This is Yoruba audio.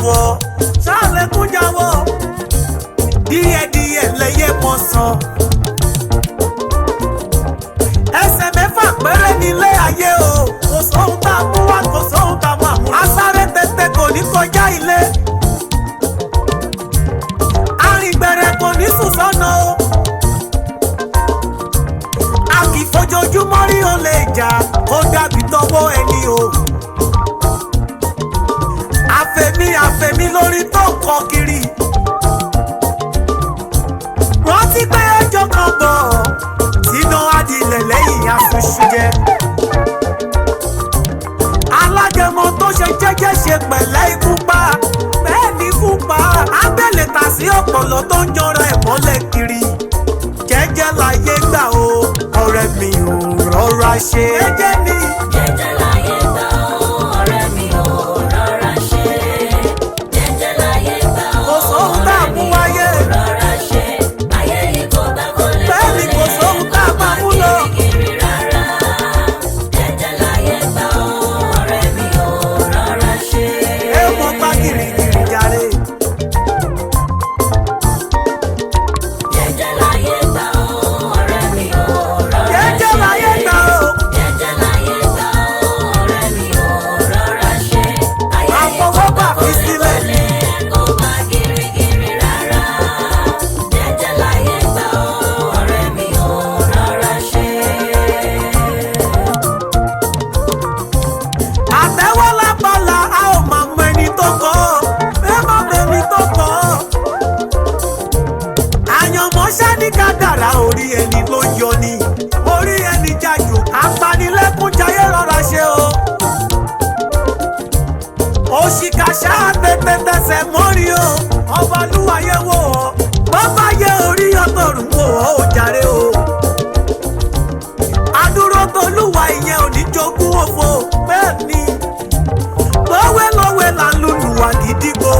jáwọ́ ṣàlẹ̀kùn jáwọ́ díẹ̀díẹ̀ lẹ́yẹ mọ́ sàn. ẹsẹ̀ mẹ́fà péré nílé ayé o kò sóhun tá a mú wá kò sóhun tá a mú àmú. asáré tètè kò ní kọjá ilé arìngbẹ̀rẹ̀ kò ní sùn sọ́nà o. a kì í fojoojúmọ́ rí olè jà ó dàbí tọwọ́ ẹni o. àfẹ̀mí lórí tó ń kọ kiri. rántí pé ẹjọ́ kan bọ̀ sínú adìlẹ̀ lẹ́yìn aṣoṣù jẹ. alágẹmọ tó ṣe jẹ́jẹ́ ṣe pẹ̀lẹ́ ikú pa bẹ́ẹ̀ ni ikú pa. abẹ́lẹ̀ tà sí ọ̀pọ̀lọ́ tó ń jọra ẹ̀ mọ́lẹ̀ kiri. jẹ́jẹ́ láyé gbà o ọ̀rẹ́ mi ò rọra ṣe. jẹ́jẹ́ ni. jẹ́jẹ́ láyé gbà o ọ̀rẹ́ mi ò rọra ṣe. jẹ́jẹ́ láyé gbà o kò sóhun tá a mú wáyé. rọra ṣe. ayé yìí kò bá kọ́lé bẹ́ẹ̀ ni kò sóhun tá a máa mú lọ. kiri rárá. jẹ́jẹ́ láyé gbà o ọ̀rẹ́ mi ò rọra ṣe. ẹ mọ pa gìrìgìrì jàre. jẹ́jẹ́ láyé gbà o ọ̀rẹ́ mi ò rọra ṣe. jẹ́jẹ́ láyé gbà o. jẹ́jẹ́ láyé gbà o ọ̀rẹ́ mi ò rọra ṣe. ayé yìí kò bá àfọwọ́bà fi kọ́lé sílẹ̀. kò bá gírígírí rárá. jẹ́jẹ́ láyé gbà o ọ̀rẹ́ mi ò rọra ṣe. àtẹ́wọ́ lápálá a ò máa mọ ẹni tó kọ́ ẹ má mọ ẹni tó kọ́. àyànmọ́ ṣáàdì kádàrá orí ẹni ló yọ ni orí ẹni jàjò apanilẹ́kún jayé rọra ṣe o. òṣìkà ṣáà tètè tẹsẹ̀ mọ́rí o ọba lúwayé wò ó bọ́bá yẹ orí ọgọ́rùn-ún wò ó ò jàre o. adúró tolúwa ìyẹn ò ní jogún òfo bẹ́ẹ̀ ni lọ́wẹ́lọ́wẹ́ là ń lùlù wà gídígbò.